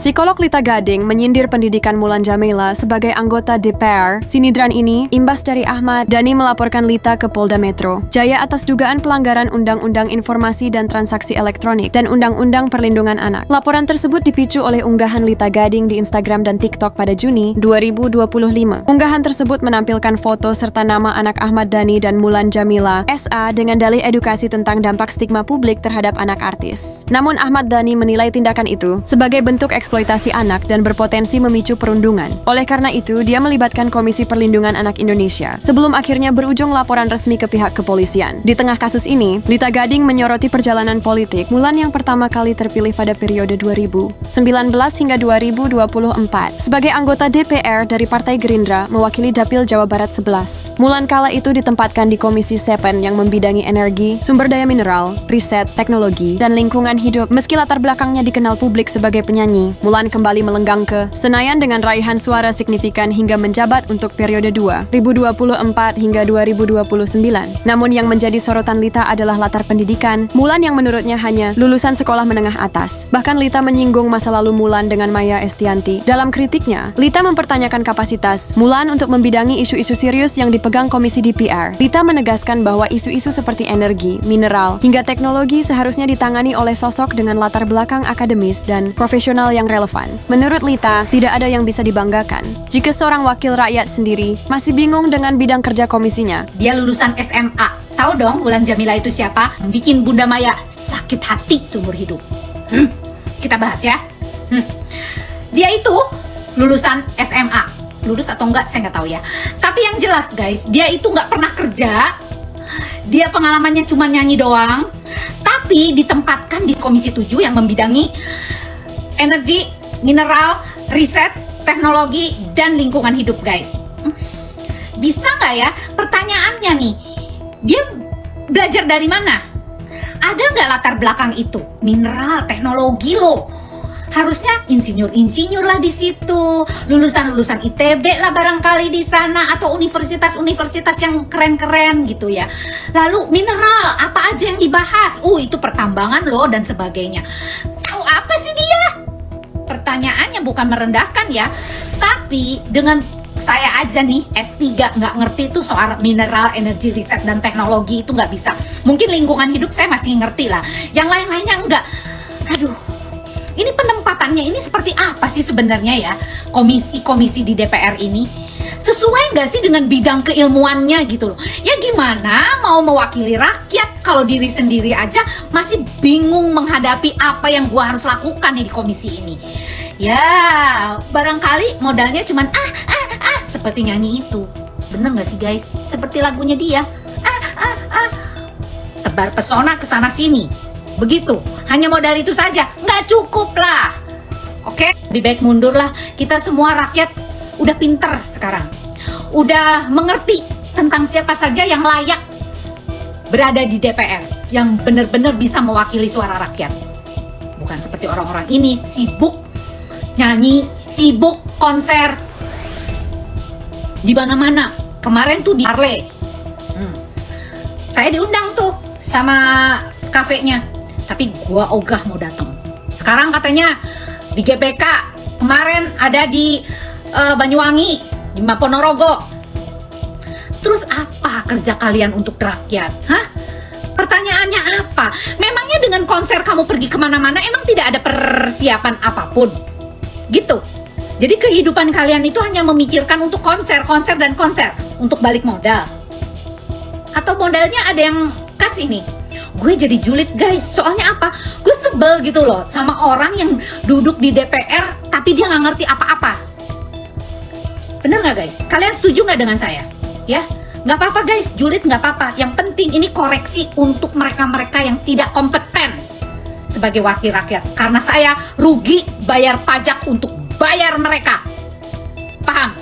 Psikolog Lita Gading menyindir pendidikan Mulan Jameela sebagai anggota DPR. Sindiran ini imbas dari Ahmad Dhani melaporkan Lita ke Polda Metro Jaya atas dugaan pelanggaran Undang-Undang Informasi dan Transaksi Elektronik dan Undang-Undang Perlindungan Anak. Laporan tersebut dipicu oleh unggahan Lita Gading di Instagram dan TikTok pada Juni 2025. Unggahan tersebut menampilkan foto serta nama anak Ahmad Dhani dan Mulan Jameela SA dengan dalih edukasi tentang dampak stigma publik terhadap anak artis. Namun Ahmad Dhani menilai tindakan itu sebagai bentuk eksploitasi anak dan berpotensi memicu perundungan. Oleh karena itu, dia melibatkan Komisi Perlindungan Anak Indonesia sebelum akhirnya berujung laporan resmi ke pihak kepolisian. Di tengah kasus ini, Lita Gading menyoroti perjalanan politik Mulan yang pertama kali terpilih pada periode 2019 hingga 2024 sebagai anggota DPR dari Partai Gerindra mewakili Dapil Jawa Barat 11. Mulan kala itu ditempatkan di Komisi 7 yang membidangi energi, sumber daya mineral, riset, teknologi, dan lingkungan hidup. Meski latar belakangnya dikenal publik sebagai penyanyi, Mulan kembali melenggang ke Senayan dengan raihan suara signifikan hingga menjabat untuk periode 2024 hingga 2029. Namun yang menjadi sorotan Lita adalah latar pendidikan Mulan yang menurutnya hanya lulusan sekolah menengah atas. Bahkan Lita menyinggung masa lalu Mulan dengan Maya Estianty. Dalam kritiknya, Lita mempertanyakan kapasitas Mulan untuk membidangi isu-isu serius yang dipegang Komisi DPR. Lita menegaskan bahwa isu-isu seperti energi, mineral, hingga teknologi seharusnya ditangani oleh sosok dengan latar belakang akademis dan profesional yang relevan. Menurut Lita, tidak ada yang bisa dibanggakan jika seorang wakil rakyat sendiri masih bingung dengan bidang kerja komisinya. Dia lulusan SMA. Tahu dong Mulan Jameela itu siapa? Bikin Bunda Maya sakit hati seumur hidup. Kita bahas ya. Dia itu lulusan SMA. Lulus atau enggak saya nggak tahu ya. Tapi yang jelas guys, dia itu nggak pernah kerja. Dia pengalamannya cuma nyanyi doang. Tapi ditempatkan di Komisi 7 yang membidangi energi, mineral, riset, teknologi, dan lingkungan hidup guys. Bisa nggak ya? Pertanyaannya nih, dia belajar dari mana? Ada nggak latar belakang itu? Mineral, teknologi loh. Harusnya insinyur-insinyur lah di situ, lulusan-lulusan ITB lah barangkali di sana, atau universitas-universitas yang keren-keren gitu ya. Lalu mineral, apa aja yang dibahas? Itu pertambangan loh dan sebagainya. Tahu apa sih dia? Pertanyaannya bukan merendahkan ya, tapi dengan saya aja nih S3 nggak ngerti tuh soal mineral, energi, riset, dan teknologi itu nggak bisa. Mungkin lingkungan hidup saya masih ngerti lah, yang lain-lainnya enggak. Aduh, ini penempatannya ini seperti apa sih sebenarnya ya? Komisi-komisi di DPR ini sesuai nggak sih dengan bidang keilmuannya gitu loh? Ya gimana mau mewakili rakyat kalau diri sendiri aja masih bingung menghadapi apa yang gua harus lakukan nih di komisi ini? Ya barangkali modalnya cuman seperti nyanyi itu. Bener nggak sih guys? Seperti lagunya dia. Tebar pesona kesana sini. Begitu, hanya modal itu saja, nggak cukup lah. Oke, lebih baik mundur lah. Kita semua rakyat udah pinter sekarang. Udah mengerti tentang siapa saja yang layak berada di DPR, yang benar-benar bisa mewakili suara rakyat. Bukan seperti orang-orang ini, sibuk nyanyi, sibuk konser di mana-mana. Kemarin tuh di Harley, saya diundang tuh sama kafenya, tapi gua ogah mau datang. Sekarang katanya di GBK, kemarin ada di Banyuwangi, di Ponorogo. Terus apa kerja kalian untuk rakyat? Hah? Pertanyaannya apa? Memangnya dengan konser kamu pergi kemana-mana emang tidak ada persiapan apapun? Gitu. Jadi kehidupan kalian itu hanya memikirkan untuk konser, dan konser. Untuk balik modal. Atau modalnya ada yang kasih nih? Gue jadi julid guys, soalnya apa? Gue sebel gitu loh sama orang yang duduk di DPR tapi dia nggak ngerti apa-apa. Bener nggak guys? Kalian setuju nggak dengan saya? Ya, nggak apa-apa guys, julid nggak apa-apa. Yang penting ini koreksi untuk mereka-mereka yang tidak kompeten sebagai wakil rakyat. Karena saya rugi bayar pajak untuk bayar mereka. Paham?